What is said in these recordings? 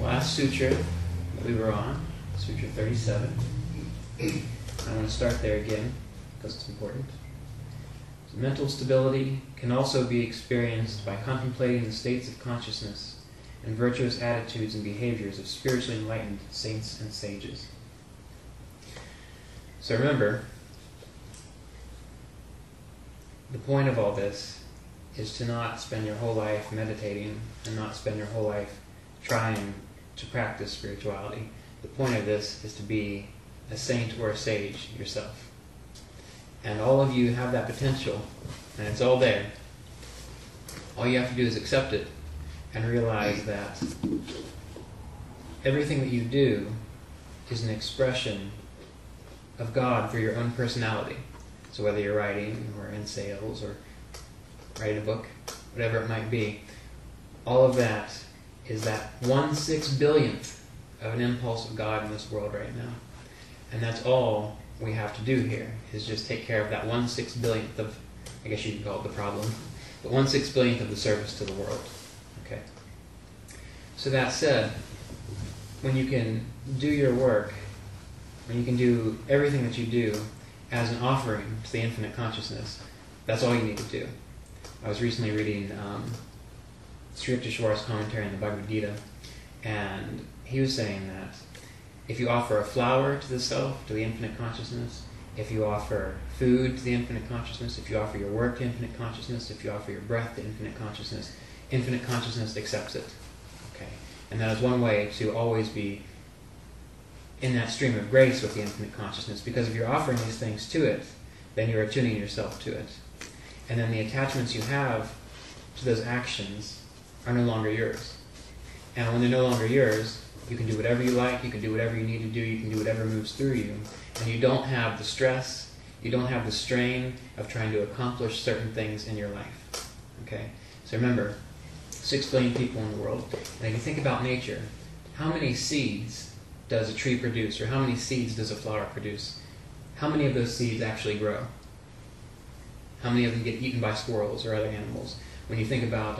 last sutra that we were on, Sutra 37. I want to start there again because it's important. So mental stability can also be experienced by contemplating the states of consciousness and virtuous attitudes and behaviors of spiritually enlightened saints and sages. So remember, the point of all this is to not spend your whole life meditating and not spend your whole life trying to practice spirituality. The point of this is to be a saint or a sage yourself. And all of you have that potential, and it's all there. All you have to do is accept it and realize that everything that you do is an expression of God for your own personality. So whether you're writing or in sales or writing a book, whatever it might be, all of that is that 1/6 billionth of an impulse of God in this world right now. And that's all we have to do here, is just take care of that 1/6 billionth of, I guess you could call it the problem, but 1/6 billionth of the service to the world. Okay. So that said, when you can do your work, when you can do everything that you do as an offering to the infinite consciousness, that's all you need to do. I was recently reading Sri Yukteswar's commentary on the Bhagavad Gita, and he was saying that if you offer a flower to the self, to the infinite consciousness, if you offer food to the infinite consciousness, if you offer your work to infinite consciousness, if you offer your breath to infinite consciousness accepts it. Okay, and that is one way to always be in that stream of grace with the infinite consciousness, because if you're offering these things to it, then you're attuning yourself to it. And then the attachments you have to those actions are no longer yours. And when they're no longer yours, you can do whatever you like, you can do whatever you need to do, you can do whatever moves through you, and you don't have the stress, you don't have the strain of trying to accomplish certain things in your life. Okay? So remember, 6 billion people in the world, and if you think about nature, how many seeds does a tree produce, or how many seeds does a flower produce? How many of those seeds actually grow? How many of them get eaten by squirrels or other animals? When you think about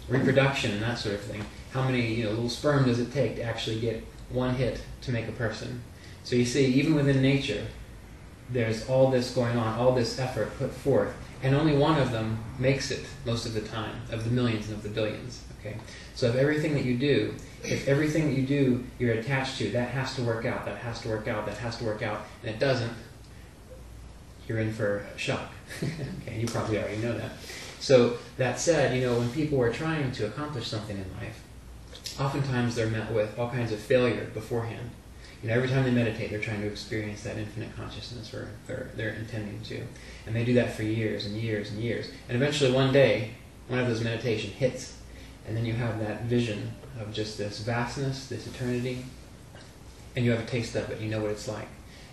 reproduction and that sort of thing, how many little sperm does it take to actually get one hit to make a person? So you see, even within nature, there's all this going on, all this effort put forth, and only one of them makes it most of the time, of the millions and of the billions. Okay? So if everything that you do, you're attached to, that has to work out, that has to work out, that has to work out, and it doesn't, you're in for a shock. Okay, you probably already know that. So that said, when people are trying to accomplish something in life, oftentimes they're met with all kinds of failure beforehand. Every time they meditate, they're trying to experience that infinite consciousness, or they're intending to. And they do that for years and years and years. And eventually one day, one of those meditation hits, and then you have that vision of just this vastness, this eternity, and you have a taste of it, you know what it's like.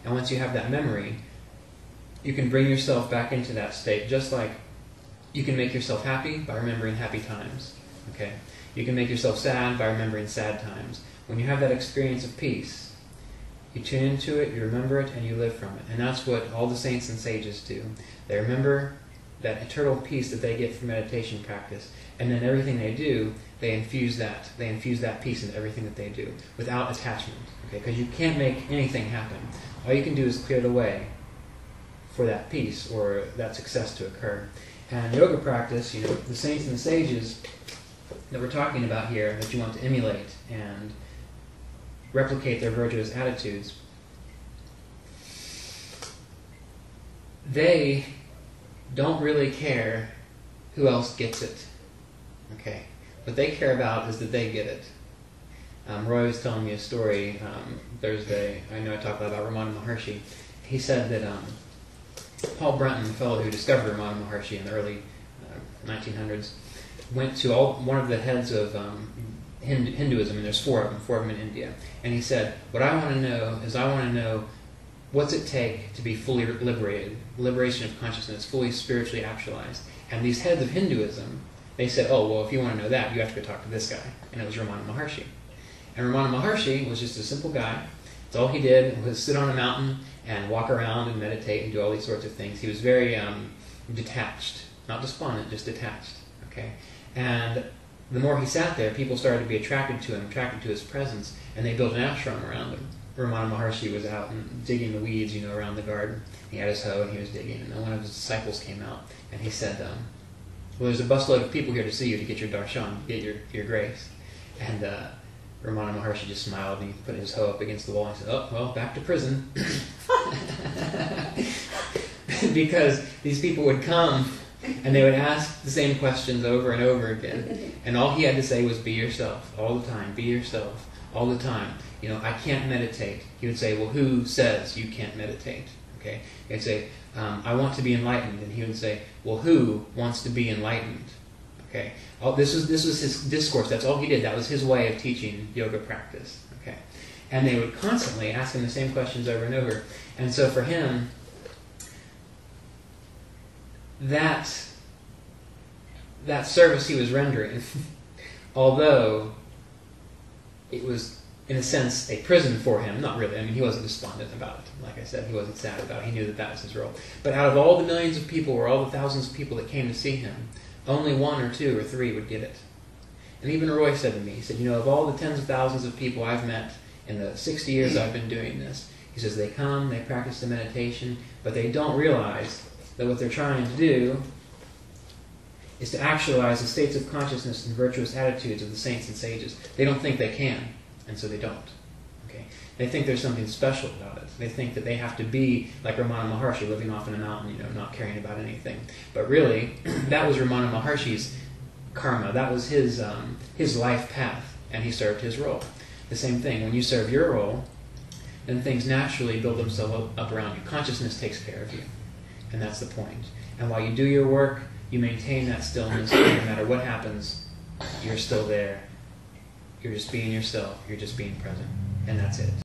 And once you have that memory, you can bring yourself back into that state, just like you can make yourself happy by remembering happy times. Okay? You can make yourself sad by remembering sad times. When you have that experience of peace, you tune into it, you remember it, and you live from it. And that's what all the saints and sages do. They remember that eternal peace that they get from meditation practice, and then everything they do, they infuse that peace into everything that they do, without attachment. Okay? Because you can't make anything happen. All you can do is clear the way for that peace or that success to occur. And yoga practice, the saints and the sages that we're talking about here, that you want to emulate and replicate their virtuous attitudes, they don't really care who else gets it. Okay? What they care about is that they get it. Roy was telling me a story Thursday. I know I talked about Ramana Maharshi. He said that Paul Brunton, the fellow who discovered Ramana Maharshi in the early 1900s, went to one of the heads of Hinduism, and there's four of them in India. And he said, what I want to know what's it take to be fully liberated, liberation of consciousness, fully spiritually actualized. And these heads of Hinduism, they said, oh, well, if you want to know that, you have to go talk to this guy. And it was Ramana Maharshi. And Ramana Maharshi was just a simple guy. That's all he did was sit on a mountain and walk around and meditate and do all these sorts of things. He was very detached, not despondent, just detached. Okay, and the more he sat there, people started to be attracted to him, attracted to his presence, and they built an ashram around him. Ramana Maharshi was out and digging the weeds, around the garden. He had his hoe and he was digging, and then one of his disciples came out and he said, well, there's a busload of people here to see you, to get your darshan, get your grace. And Ramana Maharshi just smiled and he put his hoe up against the wall and said, oh, well, back to prison. Because these people would come and they would ask the same questions over and over again. And all he had to say was, be yourself, all the time, be yourself, all the time. I can't meditate. He would say, well, who says you can't meditate? Okay. He'd say, I want to be enlightened. And he would say, well, who wants to be enlightened? Okay. This was his discourse. That's all he did. That was his way of teaching yoga practice. Okay. And they would constantly ask him the same questions over and over. And so for him, that service he was rendering, although it was, in a sense, a prison for him, not really. I mean, he wasn't despondent about it. Like I said, he wasn't sad about it. He knew that was his role. But out of all the millions of people, or all the thousands of people that came to see him, only 1 or 2 or 3 would get it. And even Roy said to me, he said, of all the tens of thousands of people I've met in the 60 years I've been doing this, he says, they come, they practice the meditation, but they don't realize that what they're trying to do is to actualize the states of consciousness and virtuous attitudes of the saints and sages. They don't think they can, and so they don't. Okay? They think there's something special about it. They think that they have to be like Ramana Maharshi, living off in a mountain, not caring about anything. But really, that was Ramana Maharshi's karma. That was his life path, and he served his role. The same thing, when you serve your role, then things naturally build themselves up around you. Consciousness takes care of you, and that's the point. And while you do your work, you maintain that stillness. No matter what happens, you're still there. You're just being yourself. You're just being present. And that's it.